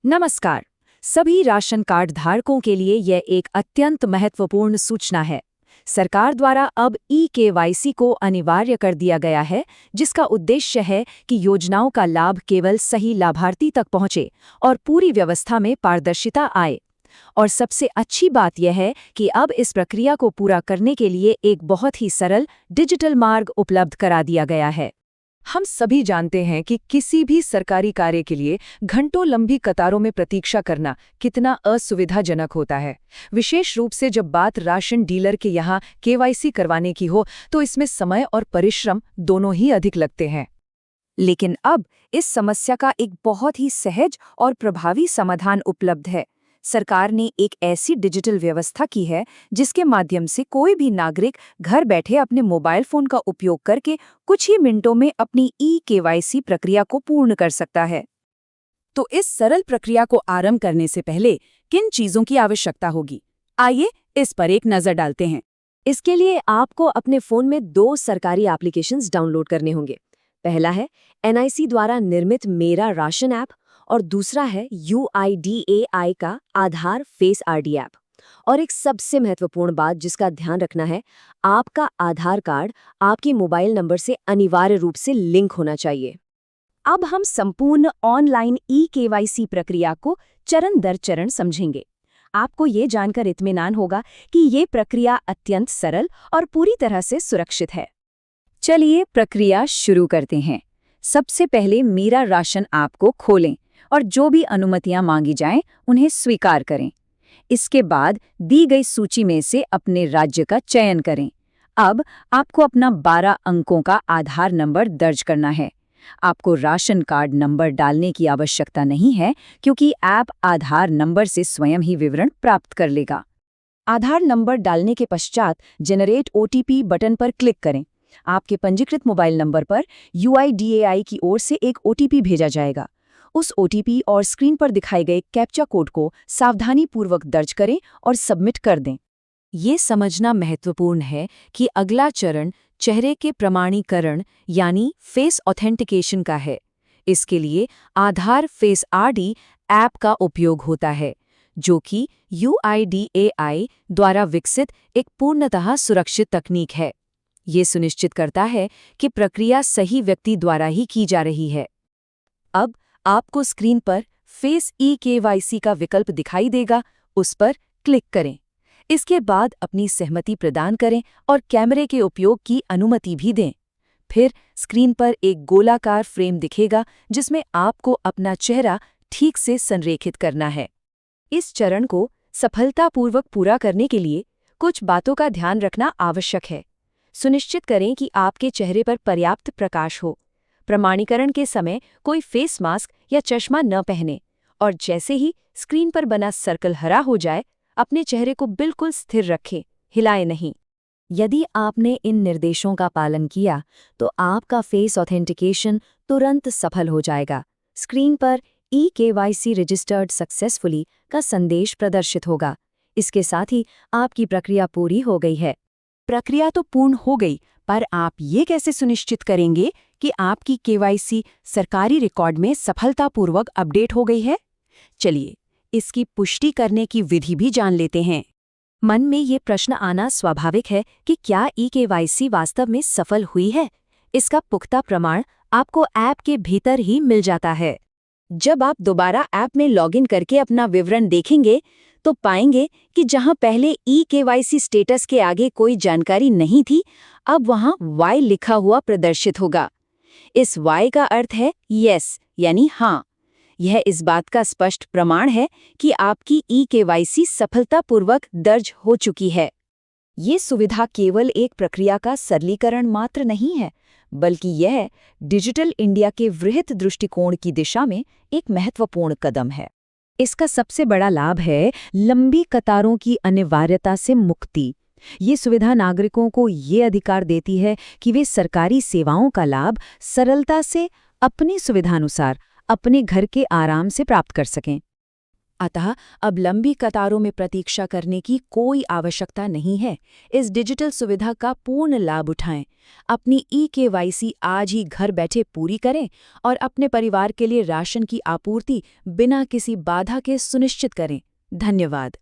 नमस्कार। सभी ration card धारकों के लिए यह एक अत्यंत महत्वपूर्ण सूचना है। सरकार द्वारा अब ई-केवाईसी को अनिवार्य कर दिया गया है, जिसका उद्देश्य है कि योजनाओं का लाभ केवल सही लाभार्थी तक पहुंचे और पूरी व्यवस्था में पारदर्शिता आए। और सबसे अच्छी बात यह है कि अब इस प्रक्रिया को पूरा करने के लिए एक बहुत ही सरल डिजिटल मार्ग उपलब्ध करा दिया गया है। हम सभी जानते हैं कि किसी भी सरकारी कार्य के लिए घंटों लंबी कतारों में प्रतीक्षा करना कितना असुविधाजनक होता है। विशेष रूप से जब बात राशन डीलर के यहाँ केवाईसी करवाने की हो तो इसमें समय और परिश्रम दोनों ही अधिक लगते हैं। लेकिन अब इस समस्या का एक बहुत ही सहज और प्रभावी समाधान उपलब्ध है। सरकार ने एक ऐसी डिजिटल व्यवस्था की है जिसके माध्यम से कोई भी नागरिक घर बैठे अपने मोबाइल फोन का उपयोग करके कुछ ही मिनटों में अपनी ई-केवाईसी प्रक्रिया को पूर्ण कर सकता है। तो इस सरल प्रक्रिया को आरंभ करने से पहले किन चीजों की आवश्यकता होगी, आइए इस पर एक नजर डालते हैं। इसके लिए आपको अपने फोन में 2 सरकारी एप्लीकेशंस डाउनलोड करने होंगे। पहला है एनआईसी द्वारा निर्मित मेरा राशन ऐप और दूसरा है यूआईडीएआई का आधार फेस आरडी ऐप। और एक सबसे महत्वपूर्ण बात जिसका ध्यान रखना है, आपका आधार कार्ड आपके मोबाइल नंबर से अनिवार्य रूप से लिंक होना चाहिए। अब हम संपूर्ण ऑनलाइन ई-केवाईसी प्रक्रिया को चरण दर चरण समझेंगे। आपको ये जानकर इत्मीनान होगा कि ये प्रक्रिया अत्यंत सरल और पूरी तरह से सुरक्षित है। चलिए प्रक्रिया शुरू करते हैं। सबसे पहले मेरा राशन ऐप को खोलें और जो भी अनुमतियां मांगी जाएं उन्हें स्वीकार करें। इसके बाद दी गई सूची में से अपने राज्य का चयन करें। अब आपको अपना 12 अंकों का आधार नंबर दर्ज करना है। आपको राशन कार्ड नंबर डालने की आवश्यकता नहीं है क्योंकि ऐप आधार नंबर से स्वयं ही विवरण प्राप्त कर लेगा। आधार नंबर डालने के पश्चात जनरेट ओटीपी बटन पर क्लिक करें। आपके पंजीकृत मोबाइल नंबर पर यूआईडीएआई की ओर से एक ओटीपी भेजा जाएगा। उस ओटीपी और स्क्रीन पर दिखाए गए कैप्चा कोड को सावधानीपूर्वक दर्ज करें और सबमिट कर दें। ये समझना महत्वपूर्ण है कि अगला चरण चेहरे के प्रमाणीकरण यानी फेस ऑथेंटिकेशन का है। इसके लिए आधार फेस आरडी ऐप का उपयोग होता है, जो कि यूआईडीएआई द्वारा विकसित एक पूर्णतः सुरक्षित तकनीक है। ये सुनिश्चित करता है कि प्रक्रिया सही व्यक्ति द्वारा ही की जा रही है। अब आपको स्क्रीन पर फेस ई-केवाईसी का विकल्प दिखाई देगा, उस पर क्लिक करें। इसके बाद अपनी सहमति प्रदान करें और कैमरे के उपयोग की अनुमति भी दें। फिर स्क्रीन पर एक गोलाकार फ्रेम दिखेगा जिसमें आपको अपना चेहरा ठीक से संरेखित करना है। इस चरण को सफलतापूर्वक पूरा करने के लिए कुछ बातों का ध्यान रखना आवश्यक है। सुनिश्चित करें कि आपके चेहरे पर पर्याप्त प्रकाश हो। प्रमाणीकरण के समय कोई फेस मास्क या चश्मा न पहने और जैसे ही स्क्रीन पर बना सर्कल हरा हो जाए, अपने चेहरे को बिल्कुल स्थिर रखें, हिलाएं नहीं। यदि आपने इन निर्देशों का पालन किया तो आपका फेस ऑथेंटिकेशन तुरंत सफल हो जाएगा। स्क्रीन पर ई-केवाईसी रजिस्टर्ड सक्सेसफुली का संदेश प्रदर्शित होगा। इसके साथ ही आपकी प्रक्रिया पूरी हो गई है। प्रक्रिया तो पूर्ण हो गई, पर आप ये कैसे सुनिश्चित करेंगे कि आपकी केवाईसी सरकारी रिकॉर्ड में सफलतापूर्वक अपडेट हो गई है? चलिए, इसकी पुष्टि करने की विधि भी जान लेते हैं। मन में ये प्रश्न आना स्वाभाविक है कि क्या ई-केवाईसी वास्तव में सफल हुई है? इसका पुख्ता प्रमाण आपको ऐप के भीतर ही मिल जाता है। जब आप दोबारा ऐप में लॉगिन करके अपना विवरण देखेंगे तो पाएंगे कि जहां पहले ई-केवाईसी स्टेटस के आगे कोई जानकारी नहीं थी, अब वहां Y लिखा हुआ प्रदर्शित होगा। इस Y का अर्थ है यस यानी हाँ। यह इस बात का स्पष्ट प्रमाण है कि आपकी ई-केवाईसी सफलतापूर्वक दर्ज हो चुकी है। ये सुविधा केवल एक प्रक्रिया का सरलीकरण मात्र नहीं है, बल्कि यह डिजिटल इंडिया के वृहत दृष्टिकोण की दिशा में एक महत्वपूर्ण कदम है। इसका सबसे बड़ा लाभ है लंबी कतारों की अनिवार्यता से मुक्ति। ये सुविधा नागरिकों को ये अधिकार देती है कि वे सरकारी सेवाओं का लाभ सरलता से अपनी सुविधानुसार अपने घर के आराम से प्राप्त कर सकें। अतः अब लंबी कतारों में प्रतीक्षा करने की कोई आवश्यकता नहीं है। इस डिजिटल सुविधा का पूर्ण लाभ उठाएं। अपनी ई-केवाईसी आज ही घर बैठे पूरी करें और अपने परिवार के लिए राशन की आपूर्ति बिना किसी बाधा के सुनिश्चित करें। धन्यवाद।